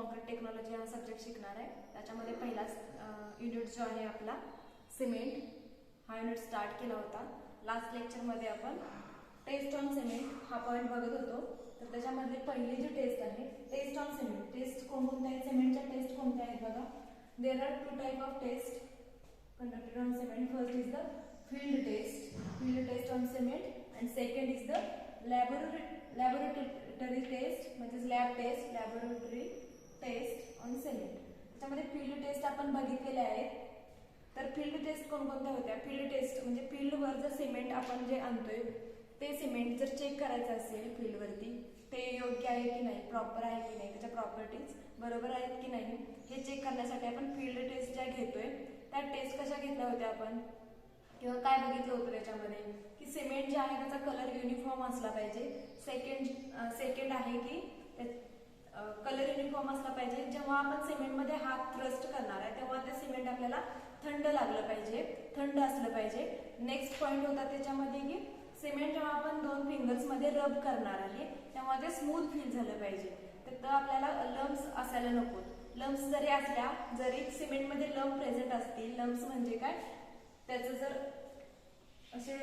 Concrete technology हा subject शिकणार आहे। त्याच्यामध्ये पहिलाच युनिट जो आहे आपला सिमेंट हा युनिट स्टार्ट केला होता। लास्ट लेक्चरमध्ये आपण टेस्ट ऑन सिमेंट हा पॉइंट बघत होतो। तर त्याच्यामध्ये पहिली जी टेस्ट आहे टेस्ट ऑन सिमेंट, टेस्ट कोणकोणत्या आहेत सिमेंटच्या टेस्ट कोणत्या आहेत बघा। There are two type of test conducted on cement. First is the field test on cement, and second is the laboratory test, म्हणजे lab test, laboratory test on cement. त्याच्यामध्ये field test आपण बघितलेले आहेत। तर field taste कोणकोणत्या होत्या? Field taste म्हणजे फील्डवर जर सिमेंट आपण जे आणतोय ते सिमेंट जर चेक करायचं असेल फील्डवरती ते योग्य आहे की नाही, प्रॉपर आहे की नाही, त्याच्या प्रॉपर्टीज बरोबर आहेत की नाही हे चेक करण्यासाठी आपण फील्ड टेस्ट ज्या घेतोय त्या टेस्ट कशा घेतल्या होत्या आपण किंवा काय बघितलं होतं त्याच्यामध्ये की सिमेंट जे आहे त्याचा कलर युनिफॉर्म असला पाहिजे। सेकंड आहे की कलर युनिफॉर्म असला पाहिजे। जेव्हा आपण सिमेंटमध्ये हात थ्रस्ट करणार आहे तेव्हा ते सिमेंट आपल्याला थंड लागलं पाहिजे, थंड असलं पाहिजे। नेक्स्ट पॉइंट होता त्याच्यामध्ये की सिमेंट जेव्हा आपण दोन फिंगर्स मध्ये रब करणार आहे तेव्हा ते स्मूथ फील झालं पाहिजे। तर आपल्याला लम्स असायला नको। लम्स जरी असल्या, जरी सिमेंटमध्ये लम्प प्रेझेंट असतील, लम्स म्हणजे काय त्याचं जर असे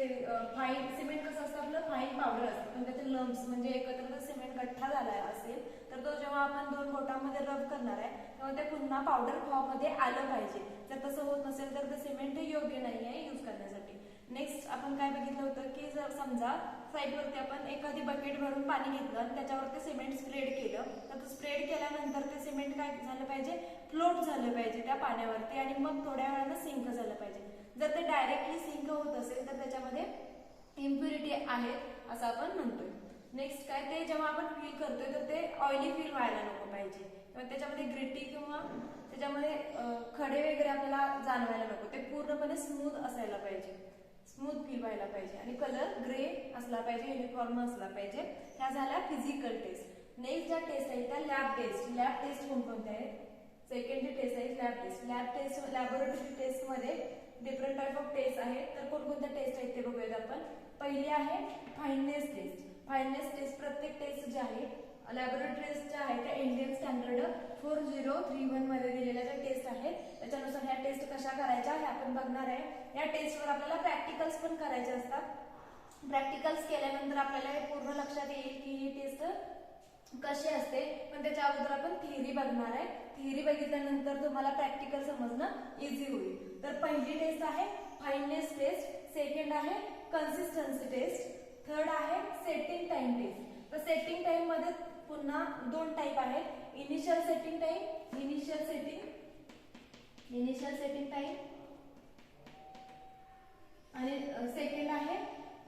फाईन सिमेंट कसं असतं आपलं फाईन पावडर असतं, पण त्याचे लम्प्स म्हणजे एकत्र सिमेंट गठ्ठा झाला असेल तर तो जेव्हा आपण दोन बोटांमध्ये रब करणार आहे तेव्हा ते पुन्हा पावडर फॉर्ममध्ये आलं पाहिजे। जर तसं होत नसेल तर ते सिमेंट योग्य नाही आहे यूज करण्यासाठी। नेक्स्ट आपण काय बघितलं होतं की जर समजा साईडवरती आपण एखादी बकेट भरून पाणी घेतलं आणि त्याच्यावरती सिमेंट स्प्रेड केलं तर स्प्रेड केल्यानंतर ते सिमेंट काय झालं पाहिजे, फ्लोट झालं पाहिजे त्या पाण्यावरती आणि मग थोड्या वेळानं सिंक झालं पाहिजे। जर ते डायरेक्टली सिंक होत असेल तर त्याच्यामध्ये इम्प्युरिटी आहेत असं आपण म्हणतोय। नेक्स्ट काय ते जेव्हा आपण फील करतोय तर ते ऑइली फील व्हायला नको पाहिजे किंवा त्याच्यामध्ये ग्रिटी किंवा त्याच्यामध्ये खडे वगैरे आपल्याला जाणवायला नको, ते पूर्णपणे स्मूथ असायला पाहिजे, स्मूथ फील व्हायला पाहिजे आणि कलर ग्रे असला पाहिजे, युनिफॉर्म असला पाहिजे। ह्या झाल्या फिजिकल टेस्ट। नेक्स्ट ज्या टेस्ट आहेत त्या लॅब टेस्ट। लॅब टेस्ट कोणकोणत्या आहेत? सेकंड जी टेस्ट आहे lab test. Lab test laboratory test मध्ये डिफरंट टाइप ऑफ टेस्ट आहेत। तर कोणकोणत्या टेस्ट आहेत ते बघूयात आपण। पहिली आहे फाईननेस टेस्ट। फाईननेस टेस्ट प्रत्येक टेस्ट जे आहे लॅबोरेटरी टेस्ट ज्या आहेत त्या इंडियन स्टँडर्ड 4031 मध्ये दिलेल्या ज्या टेस्ट आहेत त्याच्यानुसार ह्या टेस्ट कशा करायच्या हे आपण बघणार आहे। या टेस्टवर आपल्याला प्रॅक्टिकल्स पण करायचे असतात। प्रॅक्टिकल्स केल्यानंतर आपल्याला हे पूर्ण लक्षात येईल की ही टेस्ट कशी असते, पण त्याच्या अगोदर आपण थिअरी बघणार आहे। थिअरी बघितल्यानंतर तुम्हाला प्रॅक्टिकल समजणं इझी होईल। तर पहिली टेस्ट आहे फाईननेस टेस्ट, सेकंड आहे कन्सिस्टन्सी टेस्ट, थर्ड आहे सेटिंग टाइम टेस्ट। तर सेटिंग टाइम मध्ये पुन्हा दोन टाइप आहेत, initial setting time, initial setting time आणि सेकंड आहे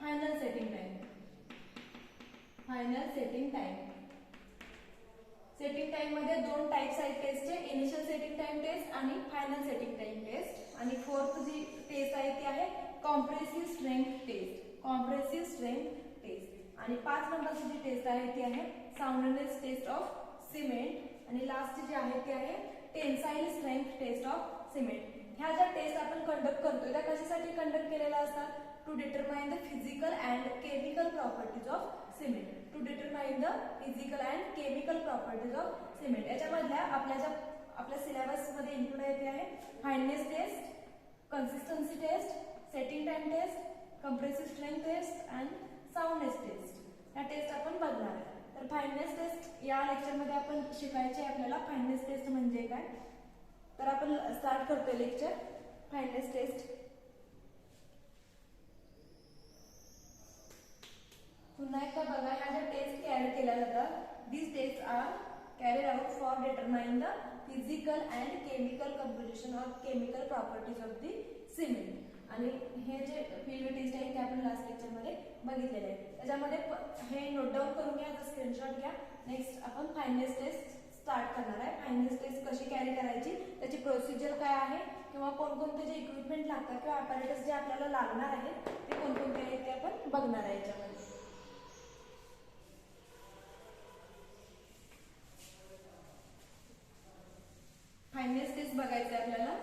final setting time. Final setting time, setting time मध्ये दोन टाइप्स आहेत टेस्टचे, इनिशियल सेटिंग टाइम टेस्ट आणि फायनल सेटिंग टाइम टेस्ट। आणि फोर्थ जी टेस्ट आहे ती आहे compressive strength test, compressive strength test. आणि 5 नंबरची जी टेस्ट आहे ती आहे साउंडनेस टेस्ट ऑफ सिमेंट आणि लास्ट जी आहे ती आहे tensile strength test of cement. ह्या ज्या टेस्ट आपण कंडक्ट करतोय त्या कशासाठी कंडक्ट केलेल्या असतात? To determine the physical and chemical properties of cement, to determine the physical and chemical properties of cement. याच्यामधल्या आपल्या सिलेबस मध्ये इन्क्लूड आहे ते आहे fineness test, consistency test, setting time test, compressive strength test and soundness test. या test आपण बघणार आहे। तर फाईननेस टेस्ट या लेक्चर मध्ये आपण शिकायचे आपल्याला फाईननेस टेस्ट म्हणजे काय। तर आपण स्टार्ट करतोय लेक्चर फाईननेस टेस्ट। पुन्हा एकदा बघा ह्या ज्या टेस्ट कॅरी केल्या जातात this test are carried out for determine the physical and chemical composition of chemical properties of the cement. आणि हे जे फील्ड टेस्ट आहे ते आपण लास्ट लेक्चर मध्ये बघितलेले आहे। त्याच्यामध्ये हे नोट डाऊन करून घ्या, स्क्रीनशॉट घ्या। नेक्स्ट आपण फाईननेस टेस्ट स्टार्ट करणार आहे। फाईननेस टेस्ट कशी कॅरी करायची, त्याची प्रोसिजर काय आहे किंवा कोणकोणते जे इक्विपमेंट लागतात किंवा अपॅरेटस जे आपल्याला लागणार आहेत ते कोणकोणते आहेत ते आपण बघणार आहे याच्यामध्ये। फाईननेस टेस्ट बघायचं आहे आपल्याला।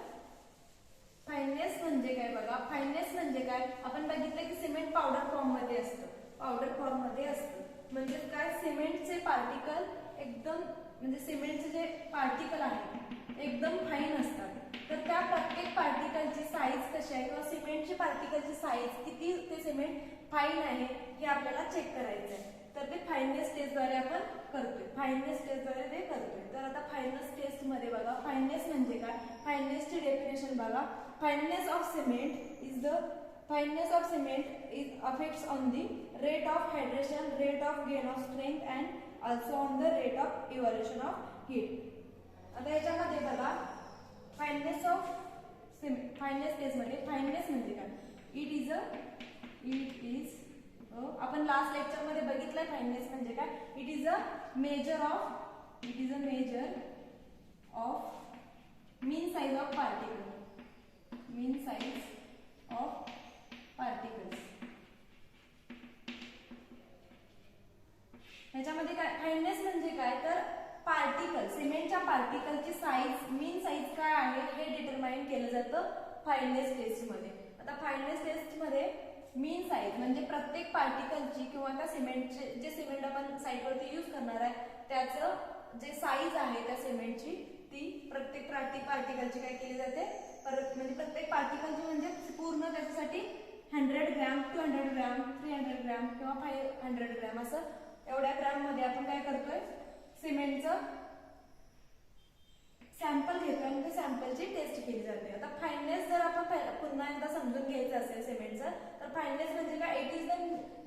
फाईननेस म्हणजे काय बघा, फाईननेस म्हणजे काय आपण बघितलं की सिमेंट पावडर फॉर्म मध्ये असतं, पावडर फॉर्म मध्ये असतं। म्हणजे काय सिमेंटचे पार्टिकल एकदम म्हणजे सिमेंटचे जे पार्टिकल आहेत एकदम फाईन असतात. तर त्या प्रत्येक पार्टिकलची साईज कशी आहे किंवा सिमेंटची पार्टिकलची साईज किती ते सिमेंट फाईन आहे हे आपल्याला चेक करायचं आहे. तर ते फाईननेस टेस्टद्वारे आपण करतोय. फाईननेस टेस्टद्वारे ते करतोय. तर आता फाईननेस टेस्टमध्ये बघा फाईननेस म्हणजे काय, फाईननेसची डेफिनेशन बघा. Fineness of cement is the fineness of cement is affects on the rate of hydration, rate of gain of strength and also on the rate of evolution of heat. आता याच्यामध्ये बघा fineness of cement, fineness taste मध्ये fineness म्हणजे काय, it is आपण last lecture मध्ये बघितलंय fineness म्हणजे काय. It is a major of mean size of particle, mean size of particles. ह्याच्यामध्ये काय फाईननेस म्हणजे काय तर पार्टिकल, सिमेंटच्या पार्टिकलची साईज, मीन साईज काय आहे हे डिटरमाइन केलं जातं फाईननेस टेस्ट मध्ये. आता फाईननेस टेस्ट मध्ये मीन साईज म्हणजे प्रत्येक पार्टिकलची किंवा त्या सिमेंटचे जे सिमेंट आपण साईटवरती यूज करणार आहे त्याचं जे साईज आहे त्या सिमेंटची ती प्रत्येक पार्टिकलची काय केली जाते, म्हणजे प्रत्येक पार्टिकलची म्हणजे पूर्ण त्याच्यासाठी 100 ग्रॅम, 200 ग्रॅम, 300 ग्रॅम किंवा 500 ग्रॅम असं एवढ्या ग्रॅम मध्ये आपण काय करतोय सिमेंटचं सॅम्पल घेतोय आणि त्या सॅम्पलची टेस्ट केली जाते. आता फाईननेस जर आपण पुन्हा एकदा समजून घ्यायचं असेल सिमेंटचं तर फाईननेस म्हणजे काय, it is the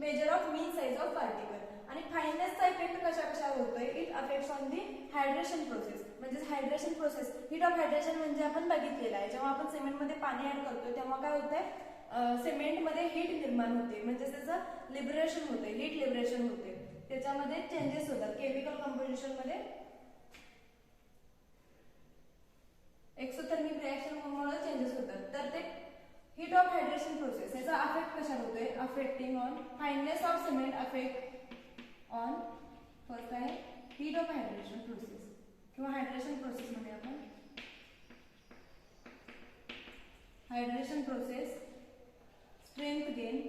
measure of mean size of particle. आणि फाईननेसचा इफेक्ट कशावर होतोय, it affects on the hydration process. म्हणजे hydration process, heat of hydration म्हणजे आपण बघितलेलं आहे. जेव्हा आपण सिमेंटमध्ये पाणी ऍड करतोय तेव्हा काय होतंय, सिमेंटमध्ये हीट निर्माण होते, म्हणजे त्याचं लिबरेशन होते, हीट लिबरेशन होते, त्याच्यामध्ये चेंजेस होतात केमिकल कंपोजिशन मध्ये. एक्सोथर्मिक रिएक्शन मुळे चेंजेस होतात. तर ते हीट ऑफ हायड्रेशन प्रोसेस याचा अफेक्ट कशावर होतोय, affecting on fineness of cement, affect on first आहे हीट ऑफ हायड्रेशन प्रोसेस किंवा हायड्रेशन प्रोसेस मध्ये आपण हायड्रेशन प्रोसेस, स्ट्रेंथ गेन.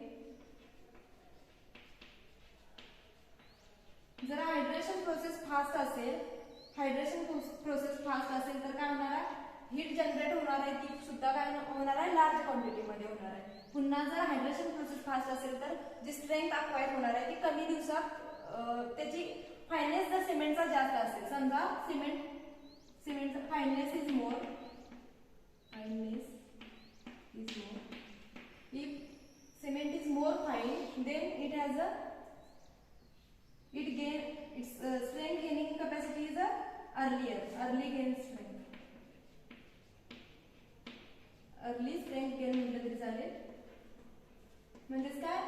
जर हायड्रेशन प्रोसेस फास्ट असेल, हायड्रेशन प्रोसेस फास्ट असेल तर काय होणार आहे, हीट जनरेट होणार आहे ती सुद्धा काय होणार आहे, लार्ज क्वांटिटी मध्ये होणार आहे. पुन्हा जर हायड्रेशन प्रोसेस फास्ट असेल तर जी स्ट्रेंथ अक्वायर होणार आहे ती कमी दिवसात, त्याची फाईननेस जर सिमेंटचा जास्त असेल, समजा सिमेंटचा fineness is more, if cement is more fine then it has a its strength gaining capacity is early gain strength, early strength gain म्हटलं तरी चालेल. म्हणजेच काय,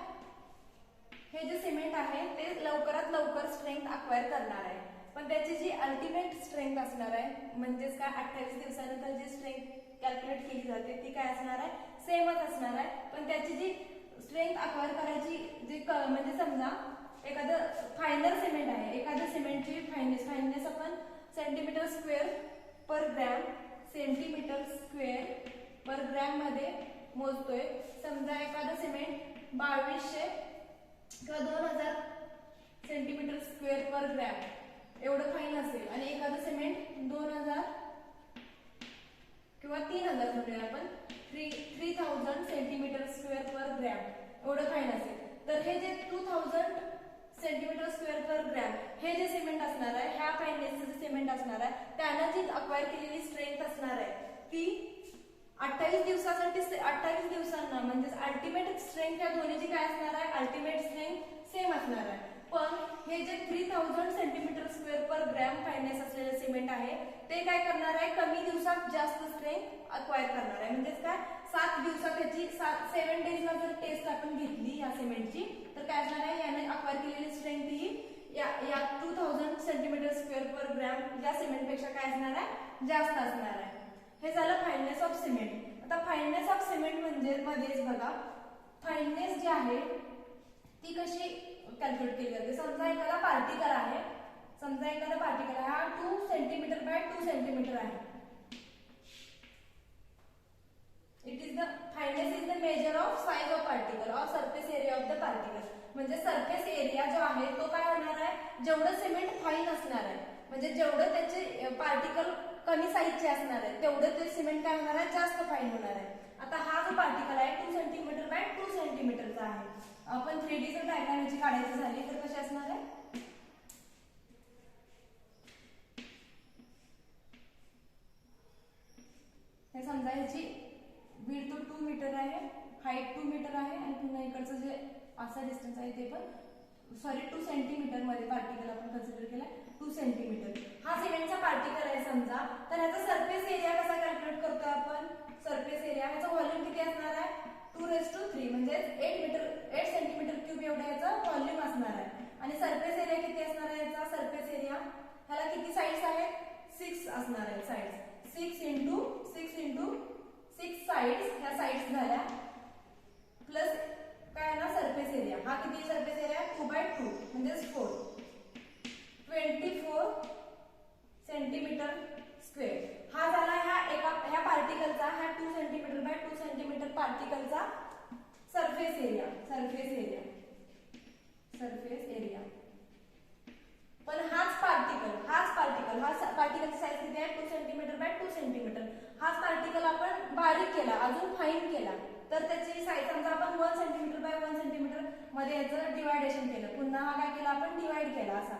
हे जे सिमेंट आहे ते लवकरात लवकर स्ट्रेंथ अक्वायर करणार आहे, पण त्याची जी अल्टिमेट स्ट्रेंथ असणार आहे म्हणजेच काय 28 दिवसानंतर जी स्ट्रेंथ कॅल्क्युलेट केली जाते ती काय असणार आहे, सेमच असणार आहे. पण त्याची जी स्ट्रेंथ अक्वायर करायची जी म्हणजे समजा एखादं फायनर सिमेंट आहे, एखाद्या सिमेंटची फाईननेस आपण centimetre square per gram, centimetre square per gram मध्ये मोजतोय. समजा एखादं सिमेंट 2200 किंवा 2000 सेंटीमीटर स्क्वेअर पर ग्रॅम एवढं फाईन असेल आणि एखादं सिमेंट 2000 किंवा 3000 म्हणूया आपण 3000 सेंटीमीटर स्क्वेअर पर ग्रॅम एवढं फाईन असेल, तर हे जे 2000 सेंटीमीटर स्क्वेअर पर ग्रॅम हे जे सिमेंट असणार आहे, ह्या फाईननेसचं जे सिमेंट असणार आहे त्यानं जी अक्वायर केलेली स्ट्रेंथ असणार आहे ती 28 दिवसांना म्हणजे अल्टिमेट स्ट्रेंथ या दोन्हीची काय असणार आहे, अल्टिमेट स्ट्रेंथ सेम असणार आहे. पण हे जे 3000 centimetre square per gram fineness असलेले सिमेंट आहे ते काय करणार आहे, कमी दिवसात जास्त स्ट्रेंथ अक्वायर करणार आहे. म्हणजेच काय 7 दिवसात त्याची 7 डेजला जर टेस्ट आपण घेतली या सिमेंटची तर काय असणार आहे, याने अक्वायर केलेली स्ट्रेंथ ही या 2000 सेंटीमीटर स्क्वेअर पर ग्रॅम या सिमेंटपेक्षा काय असणार आहे, जास्त असणार आहे. हे झालं फाईननेस ऑफ सिमेंट. आता फाईननेस ऑफ सिमेंट म्हणजे मध्येच बघा फाईननेस जी आहे ती कशी कॅल्क्युलेट केली जाते. समजा एखादा पार्टिकल आहे, हा 2 सेंटीमीटर बाय 2 सेंटीमीटर आहे. Fineness is the measure of size of particle और surface area of the particle. म्हणजे सरफेस एरिया जो आहे तो काय होणार आहे, जेवढं सिमेंट फाईन असणार आहे म्हणजे जेवढं त्याचे पार्टिकल कमी साईजचे असणार आहे तेवढं ते सिमेंट काय होणार आहे जास्त फाईन होणार आहे. आता हा जो पार्टिकल आहे 2 सेंटीमीटर बाय 2 सेंटीमीटरचा आहे. आपण 3D जर डायग्राम याची काढायची झाली तर कशी असणार आहे? हे समजा ह्याची विड्थ 2 मीटर आहे, हाईट 2 मीटर आहे आणि पुन्हा इकडचं जे असा डिस्टन्स आहे ते पण 2 सेंटीमीटर मध्ये पार्टिकल आपण कन्सिडर केलाय 2 सेंटीमीटर. हा सिमेंटचा पार्टिकल आहे समजा, तर ह्याचा सरफेस एरिया कसा कॅल्क्युलेट करतोय आपण? सरफेस एरिया ह्याचा व्हॉल्यूम किती असणार आहे? 2⁻³ म्हणजे 8 सेंटीमीटर क्यूब एवढा याचा व्हॉल्यूम असणार आहे. आणि सरफेस एरिया किती असणार आहे याचा? सरफेस एरिया ह्याला किती साइड्स आहेत? 6 असणार आहेत साइड्स. 6 इंटू 6 साइड्स, ह्या साइड्स झाल्या प्लस काय ना सरफेस एरिया. हा किती सरफेस एरिया? 2/2 म्हणजे 4 24 सेंटीमीटर स्क्वेअर. हा झाला ह्या पार्टिकलचा, ह्या 2 सेंटीमीटर बाय 2 सेंटीमीटर पार्टिकलचा सरफेस एरिया. पण हाच पार्टिकलची साइज किती आहे? 2 सेंटीमीटर बाय 2 सेंटीमीटर. हाच पार्टिकल आपण बारीक केला, अजून फाईन केला, तर त्याची साइज समजा आपण 1 सेंटीमीटर बाय 1 सेंटीमीटर मध्ये याचं डिवायडेशन केलं, पुन्हा हा काय केला आपण? डिवाइड केला असा.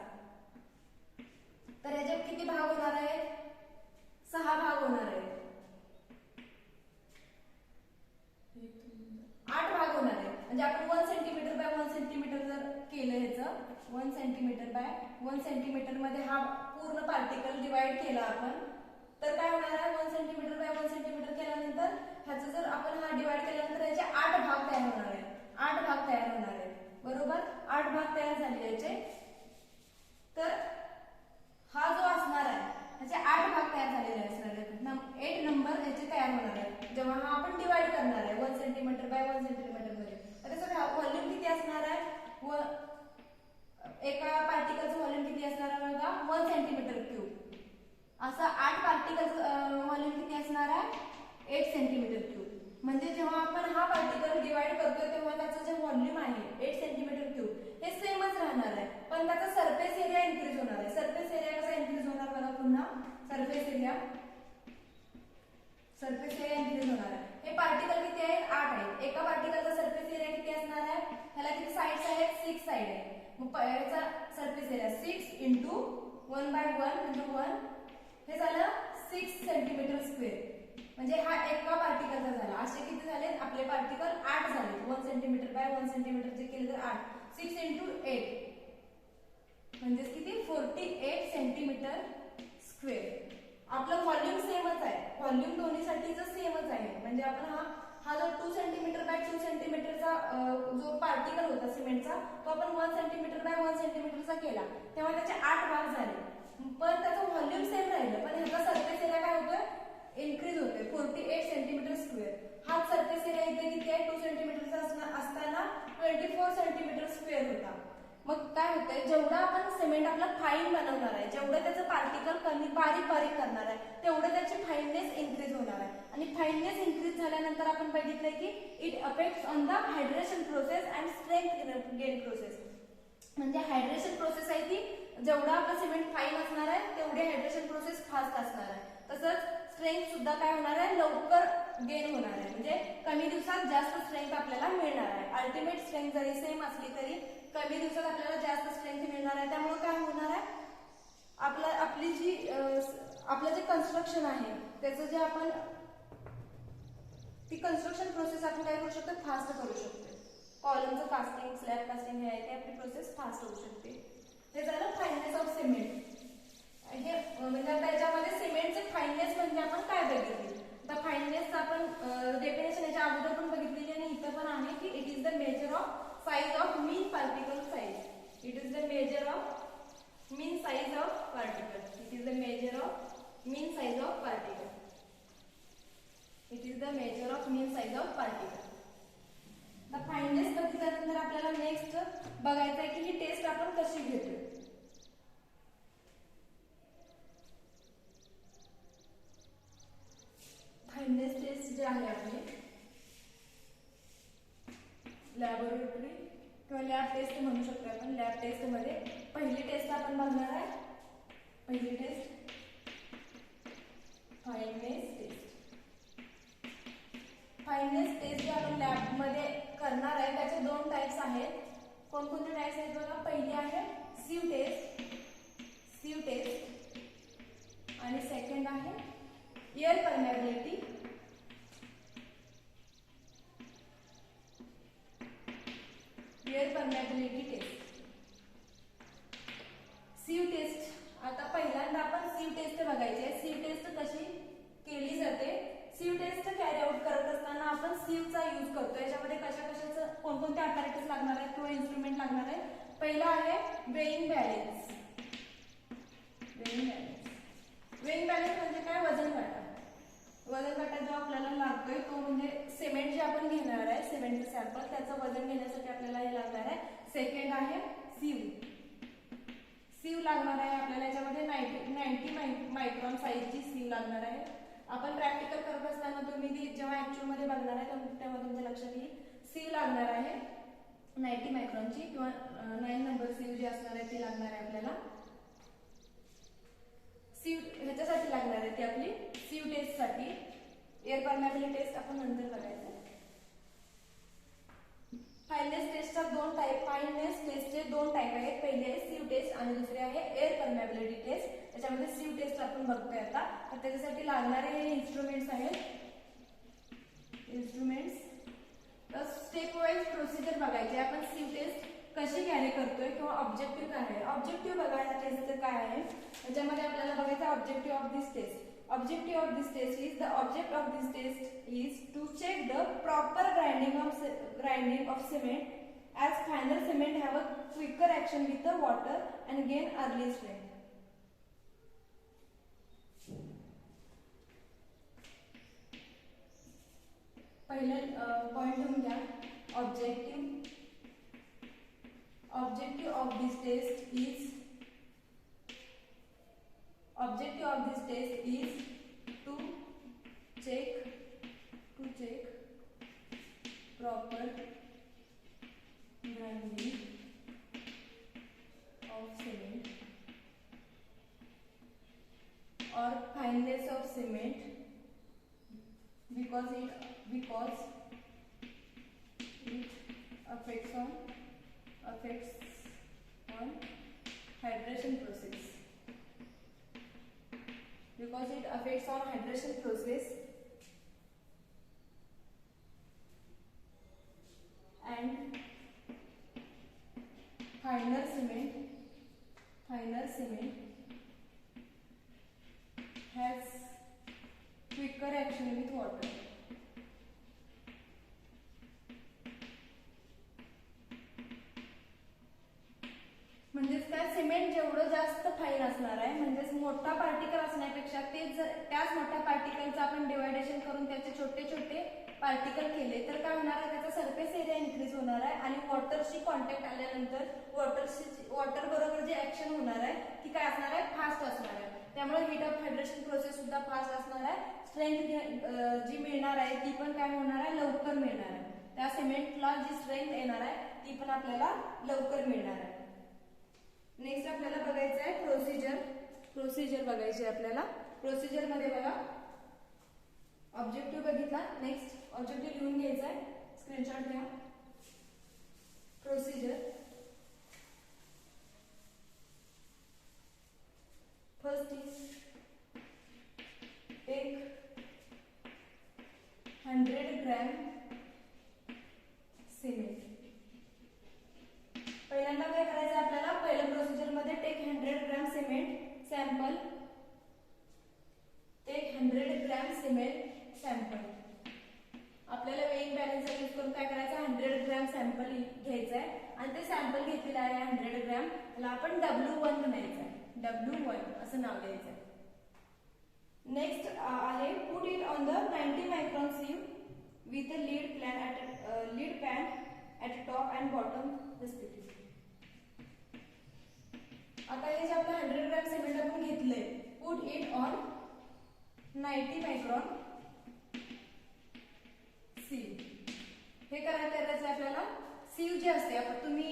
तर याचे किती भाग होणार आहेत? 6 भाग होणार आहेत. 8 भाग होणार आहेत. म्हणजे आपण 1 सेंटीमीटर बाय 1 सेंटीमीटर जर केलं ह्याचं 1 सेंटीमीटर बाय 1 सेंटीमीटर मध्ये हा पूर्ण पार्टिकल डिवाइड केला आपण, तर काय होणार आहे? 1 सेंटीमीटर बाय 1 सेंटीमीटर केल्यानंतर ह्याचं जर आपण हा डिवाइड केल्यानंतर याचे 8 भाग तयार होणार आहेत. 8 भाग तयार होणार आहेत. बरोबर? 8 भाग तयार झाले याचे. तर हा जो असणार आहे ह्याचे 8 भाग तयार झालेले असणार आहेत. 8 नंबर याचे तयार होणार आहेत जेव्हा हा आपण डिवाइड करणार आहे 1 सेंटीमीटर बाय 1 सेंटीमीटर मध्ये. तर त्याचं व्हॉल्यूम किती असणार आहे? एका पार्टिकलचं व्हॉल्यूम किती असणार आहे बघा? 1 सेंटीमीटर क्यूब. असं 8 पार्टिकलचं व्हॉल्यूम किती असणार आहे? 8 सेंटीमीटर क्यूब. म्हणजे जेव्हा आपण हा पार्टिकल डिवाइड करतोय तेव्हा त्याचं जे व्हॉल्यूम आहे 8 सेंटीमीटर क्यूब हे सेमच राहणार आहे, पण त्याचा सरफेस एरिया इन्क्रीज होणार आहे. सरफेस एरिया कसा इन्क्रीज होणार बघा? पुन्हा सरफेस एरिया इन्क्रीज होणार आहे. हे पार्टिकल किती आहेत? 8 आहेत. एका पार्टिकलचा सरफेस एरिया किती असणार आहे? ह्याला किती साइड्स आहेत? 6 साइड आहे. मग याचा सरफेस एरिया 6 इंटू 1/1 म्हणजे 1 हे झालं 6 सेंटीमीटर स्क्वेअर. म्हणजे हा एका पार्टिकलचा झाला. असे किती झाले? आपले पार्टिकल 8 झाले. 1 सेंटीमीटर बाय 1 सेंटीमीटर जे केले तर 8. 6 इंटू 8 म्हणजे किती? 48 सेंटीमीटर स्क्वेअर. आपलं व्हॉल्यूम सेमच आहे. व्हॉल्यूम दोन्हीसाठीच सेमच आहे. म्हणजे आपण हा जो 2 सेंटीमीटर बाय 2 सेंटीमीटरचा जो पार्टिकल होता सिमेंटचा तो आपण 1 सेंटीमीटर बाय 1 सेंटीमीटरचा केला तेव्हा त्याचे 8 भाग झाले, पण त्याचं व्हॉल्यूम सेम राहिलं, पण ह्याचा सरफेस एरिया काय होतोय? इन्क्रीज होतोय 48 सेंटीमीटर स्क्वेअर. हा सरफेस एरिया इथे किती आहे? 2 सेंटीमीटरचा असताना 24 सेंटीमीटर स्क्वेअर होता. मग काय होतंय? जेवढं आपण सिमेंट आपलं फाईन बनवणार आहे, जेवढं त्याचं पार्टिकल कमी बारीक करणार आहे तेवढं त्याची फाईननेस इन्क्रीज होणार आहे. आणि फाईननेस इन्क्रीज झाल्यानंतर आपण बघितलंय की it affects on the hydration process and strength gain process. म्हणजे हायड्रेशन प्रोसेस आहे ती जेवढं आपलं सिमेंट फाईन असणार आहे तेवढी हायड्रेशन प्रोसेस फास्ट असणार आहे. तसंच स्ट्रेंथ सुद्धा काय होणार आहे? लवकर गेन होणार आहे. म्हणजे कमी दिवसात जास्त स्ट्रेंथ आपल्याला मिळणार आहे. अल्टिमेट स्ट्रेंथ जरी सेम असली तरी कमी दिवसात आपल्याला जास्त स्ट्रेंथ मिळणार आहे. त्यामुळे काय होणार आहे? आपलं जे कन्स्ट्रक्शन आहे त्याचं जे आपण ती कन्स्ट्रक्शन प्रोसेस आपण काय करू शकतो? फास्ट करू शकतो. कॉलमचं कास्टिंग, स्लॅब कास्टिंग हे आहे ते आपली प्रोसेस फास्ट होऊ शकते. हे झालं फाईननेस ऑफ सिमेंट. हे म्हणजे त्याच्यामध्ये सिमेंटचे फाईननेस म्हणजे आपण काय बघितली? तर फाईननेस आपण डेफिनेशन याच्या अगोदर पण बघितलेली आणि इथं पण आहे की it is the measure of size of mean particle size. It is the measure of mean size of particle. It is the measure of mean size of particle. It is the measure of mean size of particle. तर fineness बघितल्यानंतर आपल्याला next बघायचं आहे की ही taste आपण कशी घेतोय. Fineness taste जे आहे आपली लॅबोरेटरी किंवा लॅब टेस्ट म्हणू शकतो आपण. लॅब टेस्टमध्ये पहिली टेस्ट आपण बघणार आहे. पहिली taste fineness taste. Fineness taste जे आपण लॅबमध्ये करणार आहे त्याचे दोन टाइप्स आहेत. कोणकोणते टाइप्स आहेत बघा. पहिली आहे सीव टेस्ट, सीव टेस्ट, आणि सेकंड आहे air permeability, air permeability test. Sieve test. आता पहिल्यांदा आपण सीव टेस्ट बघायची आहे. सीव टेस्ट कशी केली जाते. सीव टेस्ट कॅरी आउट करत असताना आपण सीवचा यूज करतो. याच्यामध्ये कशा कशाचं कोणकोणते अपॅरेटस लागणार आहेत किंवा इन्स्ट्रुमेंट लागणार आहे. पहिला आहे weighing balance. Weighing balance. Weighing balance म्हणजे काय. वजन काटा. वजन काटा जो आपल्याला लागतोय तो म्हणजे सिमेंट जे आपण घेणार आहे, सिमेंटचं सॅम्पल, त्याचं वजन घेण्यासाठी आपल्याला हे लागणार आहे. सेकंड आहे सीव. सीव लागणार आहे आपल्याला. याच्यामध्ये 90 मायक्रॉन साईजची सीव लागणार आहे. आपण प्रॅक्टिकल करत असताना तुम्ही ती जेव्हा ऍक्च्युअल मध्ये बघणार आहे तेव्हा तुमच्या लक्षात येईल. सीव लागणार आहे 90 मायक्रॉनची किंवा 9 नंबर सीव जी असणार आहे ती लागणार आहे आपल्याला. सीव ह्याच्यासाठी लागणार आहे ती आपली सीव टेस्ट साठी. एअर परमेबिलिटी टेस्ट आपण नंतर बघायचं. फाईननेस टेस्टच्या दोन टाइप. फाईननेस टेस्टचे दोन टाइप आहेत. पहिली आहे सीव टेस्ट आणि दुसरी आहे एअर परमेबिलिटी टेस्ट. त्याच्यामध्ये सीव टेस्ट आपण बघतोय आता. तर त्याच्यासाठी लागणारे हे इन्स्ट्रुमेंट्स आहेत. इन्स्ट्रुमेंट्स. तर स्टेप वाईज प्रोसिजर बघायची. आपण सीव टेस्ट कशी कॅरी करतोय किंवा ऑब्जेक्टिव्ह काय आहे. ऑब्जेक्टिव्ह बघायला टेस्टचं काय आहे. त्याच्यामध्ये आपल्याला बघायचं objective of this test. Objective of this test is the object of this test is to check the proper grinding of cement, as finer cement have a quicker action with the water and gain early strength. पहिले point लिहून घ्या. Objective of this test is to check proper grinding of cement or fineness of cement because it affects on hydration process. Because it affects on hydration process and finer cement has quicker action with water. म्हणजेच काय, cement जेवढं जास्त fine असणार आहे, म्हणजेच मोठा particle असण्यापेक्षा ते जर त्याच मोठ्या पार्टिकलचं आपण डिवायडेशन करून त्याचे छोटे छोटे पार्टिकल केले तर काय होणार आहे, त्याचा सरफेस एरिया इन्क्रीज होणार आहे आणि वॉटरशी कॉन्टॅक्ट आल्यानंतर वॉटर बरोबर जे ऍक्शन होणार आहे ती काय असणार आहे, फास्ट असणार आहे. त्यामुळे हीट ऑफ हायड्रेशन प्रोसेस सुद्धा फास्ट असणार आहे. स्ट्रेंथ जी मिळणार आहे ती पण काय होणार आहे, लवकर मिळणार आहे. त्या सिमेंटला जी स्ट्रेंथ येणार आहे ती पण आपल्याला लवकर मिळणार आहे. नेक्स्ट आपल्याला बघायचं आहे प्रोसिजर बघायची आहे आपल्याला. प्रोसिजर मध्ये बघा, ऑब्जेक्टिव्ह बघितला. नेक्स्ट ऑब्जेक्टिव्ह लिहून घ्यायचा आहे, स्क्रीनशॉट घ्या. Procedure first is take 100 gram cement. पहिल्यांदा काय करायचं आपल्याला, पहिल्या प्रोसिजर मध्ये take 100 gram cement sample. Take 100 gram cement sample. आपल्याला वेइंग बॅलन्सचा यूज करून काय करायचं, 100 ग्रॅम सॅम्पल घ्यायचं आहे आणि ते सॅम्पल घेतलेलं आहे 100 ग्रॅम. त्याला आपण W1 म्हणायचं आहे. W1 असं नाव द्यायचं आहे. नेक्स्ट आहे put it on the 90 micron sieve with a lid pan at top and bottom respectively. आता हे जे आपलं 100 ग्रॅम सिमेंट आपण घेतलंय, put it on 90 micron sieve. हे करायचं आपल्याला. सीव जे असते, आपण तुम्ही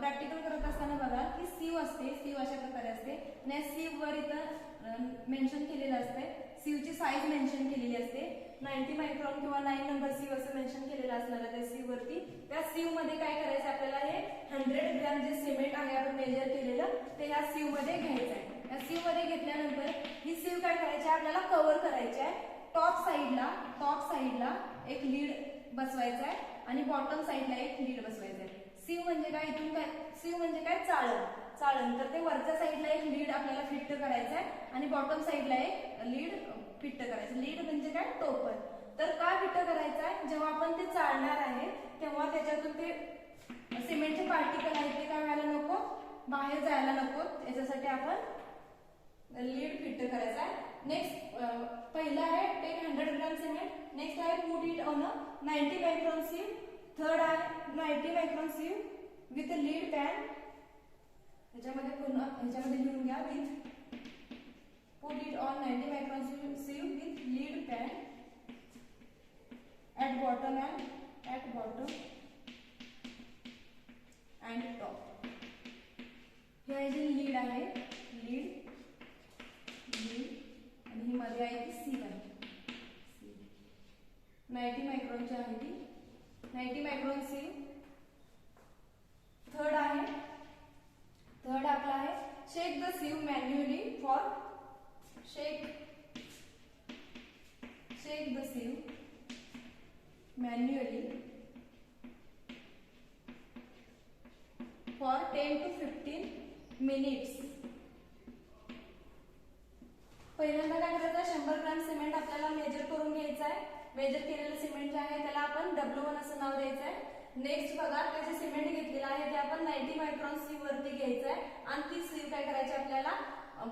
प्रॅक्टिकल करत असताना बघा की सीव असते, सीव अशा प्रकारे असते आणि या सीव वर इथं मेन्शन केलेलं असते, सीवची साईज मेन्शन केलेली असते, 90 मायक्रॉन किंवा 9 नंबर सीव असं मेन्शन केलेलं असणार आहे त्या सीव वरती. त्या सीव मध्ये काय करायचं आपल्याला, हे 100 ग्रॅम जे सिमेंट आहे आपण मेजर केलेलं ते ह्या सीव मध्ये घ्यायचं आहे. या सीव मध्ये घेतल्यानंतर ही सीव काय करायची आहे आपल्याला कव्हर करायची आहे. टॉप साइडला एक लीड बसवायचा आहे आणि बॉटम साइडला एक लीड बसवायचा आहे. सीव म्हणजे काय, इथून काय सीव म्हणजे काय, चाळण. तर ते वरच्या साइडला एक लीड आपल्याला फिट करायचं आहे आणि बॉटम साइडला एक लीड फिट करायचं. लीड म्हणजे काय, टोपर. तर का फिट करायचं आहे, जेव्हा आपण ते चाळणार आहे तेव्हा त्याच्यातून ते सिमेंटचे पार्टिकल आहेत ते काय व्हायला नको, बाहेर जायला नको, याच्यासाठी आपण लीड फिट करायचा आहे. नेक्स्ट पहिला आहे टेक 100 ग्रॅम सिमेंट. नेक्स्ट आहे put it on a 90 micron sieve. Third आहे 90 micron sieve with lid pan. ह्याच्यामध्ये लिहून घ्या, with put it on 90 micron sieve with lid pan at bottom and top. हे जी लीड आहे, lead आणि ही मध्ये आहे ती सीव आहे. 90 मायक्रॉनची आहे ती 90 मायक्रॉन सीव. थर्ड आपला आहे shake the sieve manually for shake the sieve manually for 10 to 15 minutes. पहिल्यांदा काय करायचं, 100 ग्रॅम सिमेंट आपल्याला मेजर करून घ्यायचं आहे. मेजर केलेलं सिमेंट जे आहे त्याला आपण W1 असं नाव द्यायचं आहे. नेक्स्ट बघा, त्याचे सिमेंट घेतलेलं आहे ते आपण 90 मायक्रॉन सीव वरती घ्यायचं आहे आणि ती सीव काय करायची आपल्याला,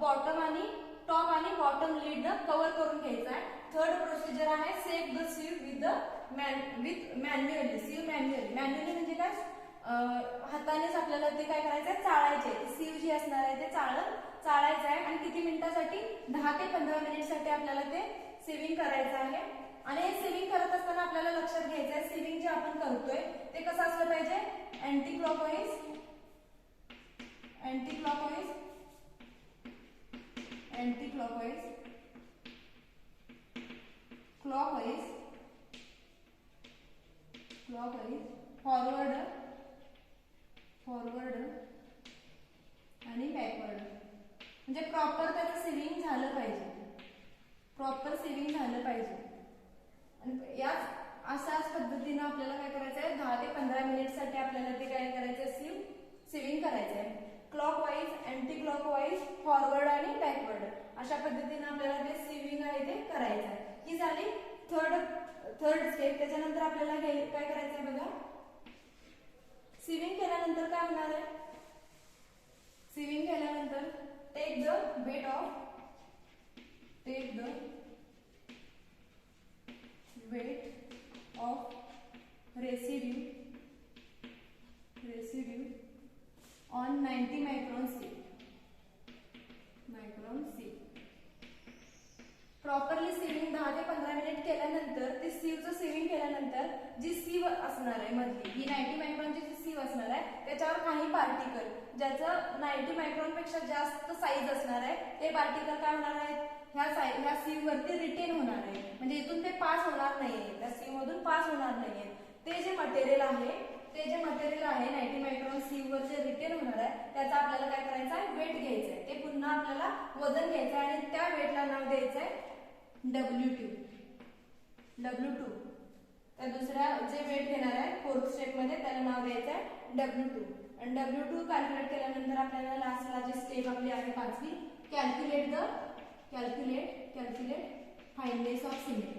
बॉटम आणि टॉप आणि बॉटम लीड कव्हर करून घ्यायचं आहे. थर्ड प्रोसिजर आहे shake the sieve with manually. Sieve manually म्हणजे काय, हातानेच आपल्याला ते काय करायचं आहे, चाळायचे. सीव जी असणार आहे ते चाळायचं आहे आणि किती मिनिटासाठी, 10 ते 15 मिनिटसाठी आपल्याला ते सीविंग करायचं आहे. आणि हे सीविंग करत असताना आपल्याला लक्षात घ्यायचं आहे, सीविंग जे आपण करतोय ते कसं असलं पाहिजे, अँटी क्लॉकवाईज फॉरवर्ड आणि बॅकवर्ड. म्हणजे प्रॉपर त्याचं सीविंग झालं पाहिजे. आणि याच अशाच पद्धतीने आपल्याला काय करायचं आहे, 10 ते 15 मिनिटसाठी आपल्याला ते काय करायचं आहे, सीविंग करायचं आहे. क्लॉकवाईज, अँटी क्लॉकवाईज, फॉरवर्ड आणि बॅकवर्ड अशा पद्धतीने आपल्याला ते सीविंग आहे ते करायचं आहे. ही झाली थर्ड स्टेप. त्याच्यानंतर आपल्याला काय करायचं आहे बघा, सीविंग केल्यानंतर काय होणार आहे, सीविंग केल्यानंतर take the weight of residue on 90 micron sieve. Properly sieving 10 ते 15 मिनिट केल्यानंतर, ते सीवचं सीविंग केल्यानंतर जी सीव असणार आहे मधली, ही 90 मायक्रॉनची जी सीव असणार आहे त्याच्यावर काही पार्टिकल ज्याचं 90 मायक्रॉन पेक्षा जास्त साईज असणार आहे ते पार्टिकल काय होणार आहेत, ह्या सीव वरती रिटेन होणार आहे. म्हणजे इथून ते पास होणार नाहीये, त्या सीव मधून पास होणार नाहीये. ते जे मटेरियल आहे 90 मायक्रॉन सीव वर जे रिटेन होणार आहे त्याचा आपल्याला काय करायचं आहे, वेट घ्यायचं आहे. ते पुन्हा आपल्याला वजन घ्यायचं आहे आणि त्या वेटला नाव द्यायचं आहे W2. त्या दुसऱ्या जे वेट घेणार आहे फोर्थ स्टेप मध्ये त्याला नाव द्यायचं आहे W2. आणि W2 कॅल्क्युलेट केल्यानंतर आपल्याला लास्टला जी स्टेप आपली आहे पाचवी, calculate fineness of cement.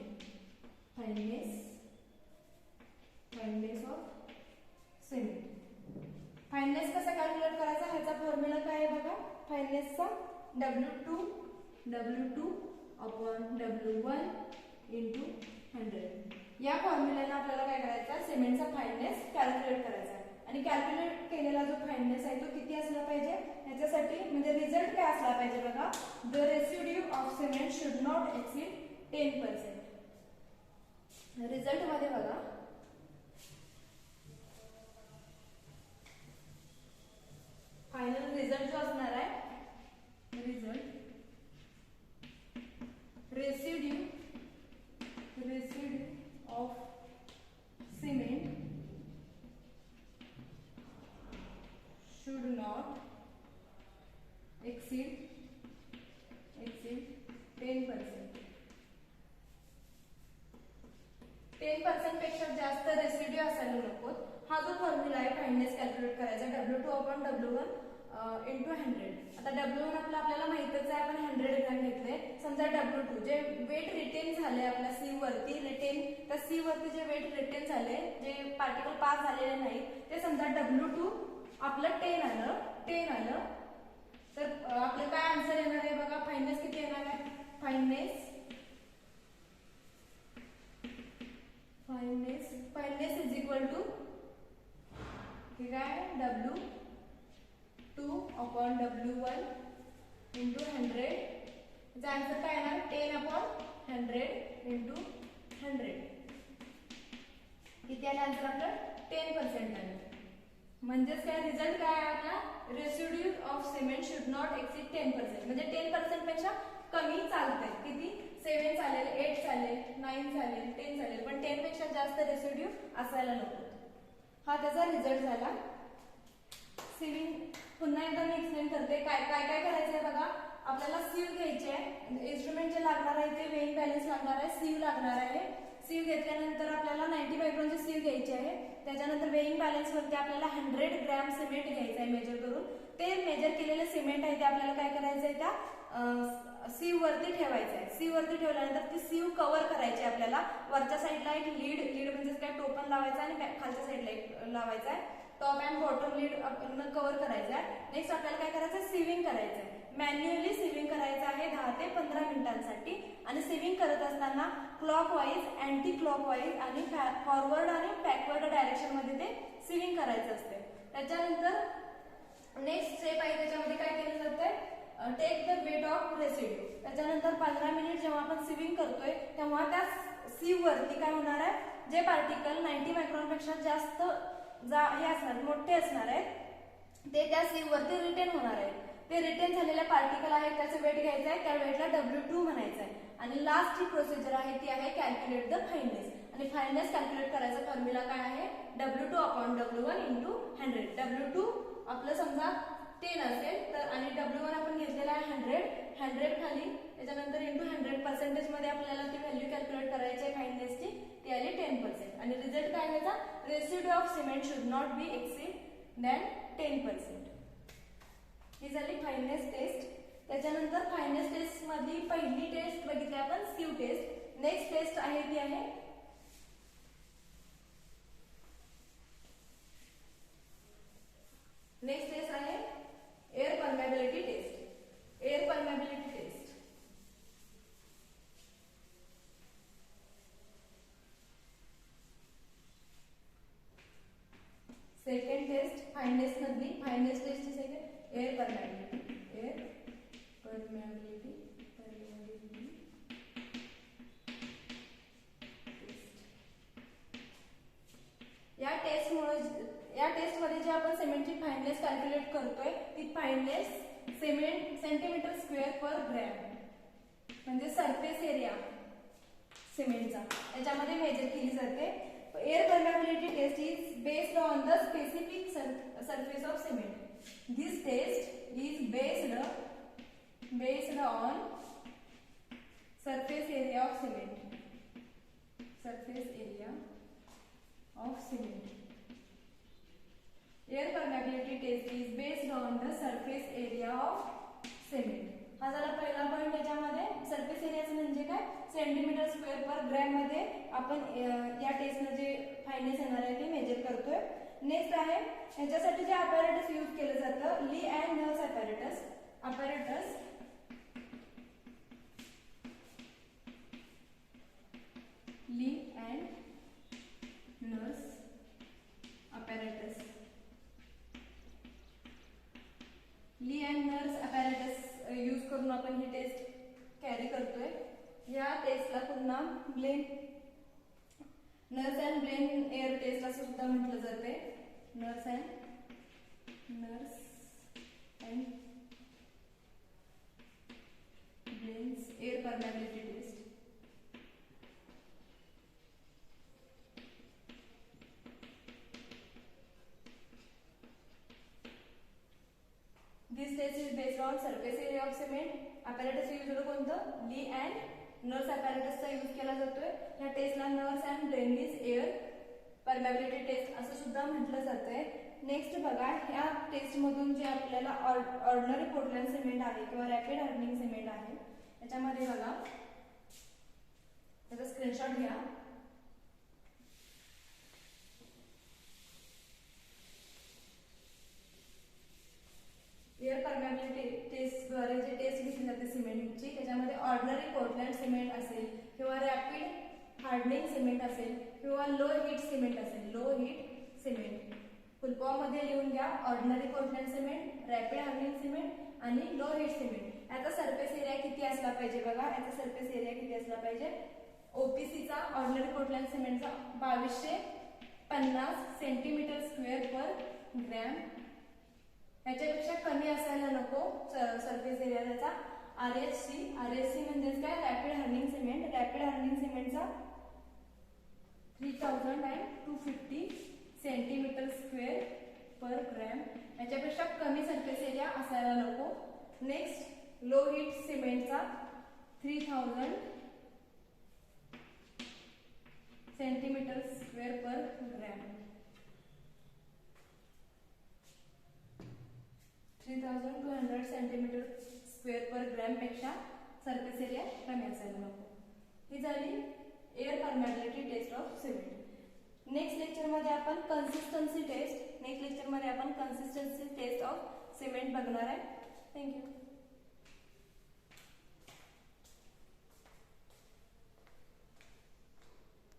Fineness कसा कॅल्क्युलेट करायचा, ह्याचा फॉर्म्युला काय आहे बघा, फाइननेसचा W2 अपॉन W1 इंटू 100. या फॉर्म्युल्याने आपल्याला काय करायचं, सिमेंटचा फाइननेस कॅल्क्युलेट करायचा आहे. आणि कॅल्क्युलेट केलेला जो फाइननेस आहे तो किती असला पाहिजे, ह्याच्यासाठी म्हणजे रिझल्ट काय असला पाहिजे बघा, the residue of cement should not exceed 10%. Result मध्ये बघा not exceed 10%. 10% पेक्षा जास्त रेसिड्यू असायला नको. हा जो फॉर्म्युला आहे फाइंडनेस कॅल्क्युलेट करायचा W2/W1 इंटू 100. आता W1 आपल्याला माहितच आहे, आपण 100 ग्रॅम घेतले. समजा W2 जे वेट रिटेन झाले आपल्या C वरती रिटेन, तर C वरती जे वेट रिटेन झाले, जे पार्टिकल पास झालेले नाहीत, ते समजा W2 आपलं 10 आलं. तर आपलं काय आन्सर येणार आहे बघा. फाइंडनेस किती येणार आहे? फाइंडनेस इज इक्वल टू ठीक आहे W2/W1 इंटू 100. याचा आन्सर काय येणार? 10/100 इंटू 100. किती आलं आन्सर आपलं? 10% आलं. म्हणजेच काय रिझल्ट काय आहे आपला? Residue of cement should not exceed 10%. म्हणजे 10% पेक्षा कमी चालतंय. किती? 7 चालेल, 8 चालेल, 9 चालेल, 10 चालेल, पण 10 पेक्षा जास्त रेसिड्यू असायला नको. हा त्याचा रिझल्ट झाला. सिविंग पुन्हा एकदा मी एक्सप्लेन करते. काय करायचंय बघा. आपल्याला सीव घ्यायची आहे. इन्स्ट्रुमेंट जे लागणार आहे ते वेइंग बॅलन्स लागणार आहे, सीव लागणार आहे. सीव घेतल्यानंतर आपल्याला 90 मायक्रॉनची सीव घ्यायची आहे. त्याच्यानंतर वेइंग बॅलन्स वरती आपल्याला 100 ग्रॅम सिमेंट घ्यायचं आहे मेजर करून. ते मेजर केलेले सिमेंट आहे ते आपल्याला काय करायचं आहे? त्या सीव वरती ठेवायचं आहे. सीव वरती ठेवल्यानंतर ती सीव कव्हर करायची आहे आपल्याला. वरच्या साईडला एक लीड म्हणजे काय टोपण लावायचं आणि खालच्या साईडला एक लावायचा आहे. टॉप अँड बॉटम लीड आपण कव्हर करायचं आहे. नेक्स्ट आपल्याला काय करायचं आहे? सीविंग करायचं आहे. मॅन्युअली सीविंग करायचं आहे 10 ते 15 मिनिटांसाठी. आणि सीविंग करत असताना क्लॉकवाईज, अँटी क्लॉकवाईज आणि फॉरवर्ड आणि बॅकवर्ड डायरेक्शन मध्ये ते सीविंग करायचं असते. त्याच्यानंतर नेक्स्ट स्टेप आहे, त्याच्यामध्ये काय केलं जातंय? Take the weight of residue. त्याच्यानंतर 15 मिनिट जेव्हा आपण सीविंग करतोय तेव्हा त्या सीव वरती काय होणार आहे? जे पार्टिकल 90 मायक्रॉन पेक्षा जास्त हे असणार, मोठे असणार आहेत, ते त्या सीव वरती रिटेन होणार आहे. ते रिटेन झालेले पार्टिकल आहेत, त्याचं वेट घ्यायचं आहे. त्या वेटला W2 म्हणायचं आहे. आणि लास्ट जी प्रोसिजर आहे ती आहे कॅल्क्युलेट द फाइंडनेस. आणि फाइंडनेस कॅल्क्युलेट करायचा फॉर्म्युला काय आहे? W2/W1 into 100. W2 आपलं समजा 10 असेल तर, आणि W1 आपण घेतलेला आहे 100 खाली, त्याच्यानंतर इंटू 100% मध्ये आपल्याला ती व्हॅल्यू कॅल्क्युलेट करायची आहे फाइंडनेसची. ती आली 10%. आणि रिझल्ट काय व्हायचा? Residue of cement should not be exceed than 10%. ही झाली फाइंडनेस टेस्ट. त्याच्यानंतर फाइंडनेस टेस्ट मध्ये पहिली टेस्ट बघितली आपण, सीव टेस्ट. नेक्स्ट टेस्ट आहे ती आहे air permeability test. Air permeability test second test fineness मधली. फाइंडनेस टेस्टची सेकंड एअर परमेबिलिटी या टेस्ट मध्ये जे आपण सिमेंटची फाइंडनेस कॅल्क्युलेट करतोय ती fineness cement centimetre square per gram म्हणजे सरफेस एरिया सिमेंटचा त्याच्यामध्ये मेजर केली जाते. Air permeability test is based on the specific surface of cement. This test is based on surface area of cement. Surface area of cement. Air permeability test is based on the surface area of cement. हा झाला पहिला point. त्याच्यामध्ये surface एरियाचं म्हणजे काय? Centimetre square per gram मध्ये आपण या टेस्टने जे फाइंडनेस येणार आहे ते मेजर करतोय. नेक्स्ट आहे याच्यासाठी जे अपॅरेटस यूज केलं जातं, Lea and Nurse apparatus. Lea and Nurse apparatus. Lea and Nurse apparatus use करून आपण ही टेस्ट कॅरी करतोय. या टेस्टला पुन्हा Nurse and Blaine air test असं सुद्धा म्हटलं जाते. Nurse and Blaine's air permeability test. This test is based on surface area of cement. Apparatus used कोणतं? ली अँड नर्स अपॅरेटसचा यूज केला जातोय. या टेस्टला Nurse and drainage air permeability test असं सुद्धा म्हटलं जातंय. नेक्स्ट बघा, ह्या टेस्ट मधून जे आपल्याला ऑर्डिनरी पोर्टलँड सिमेंट आहे किंवा रॅपिड हार्डनिंग सिमेंट आहे त्याच्यामध्ये बघा, त्याचा स्क्रीनशॉट घ्या. एअर परमॅबिलिटी टेस्ट द्वारे जे टेस्ट घेतली जाते सिमेंटची त्याच्यामध्ये ऑर्डिनरी पोर्टलँड सिमेंट असेल किंवा रॅपिड हार्डनिंग सिमेंट असेल किंवा लो हीट सिमेंट असेल. लो हीट सिमेंट फुलफॉर्म मध्ये लिहून घ्या. Ordinary Portland cement, rapid hardening cement आणि लो हीट सिमेंट. याचा सरफेस एरिया किती असला पाहिजे बघा, याचा सरफेस एरिया किती असला पाहिजे? ओपीसीचा ऑर्डिनरी पोर्टलँड सिमेंटचा 2250 सेंटीमीटर स्क्वेअर पर ग्रॅम. याच्यापेक्षा कमी असायला नको सरफेस एरिया त्याचा. आरएचसी म्हणजेच काय? Rapid hardening cement. Rapid hardening सिमेंटचा 3250 सेंटीमीटर स्क्वेअर पर ग्रॅम. याच्यापेक्षा कमी सरफेस एरिया असायला नको. नेक्स्ट लो हीट सिमेंटचा 3000 centimetre square per gram. 3200 centimetre square per gram पेक्षा सरफेस एरिया कमी असायला नको. ही झाली air permeability test of cement. Next लेक्चरमध्ये आपण कन्सिस्टन्सी टेस्ट ऑफ सिमेंट बघणार आहे. थँक्यू.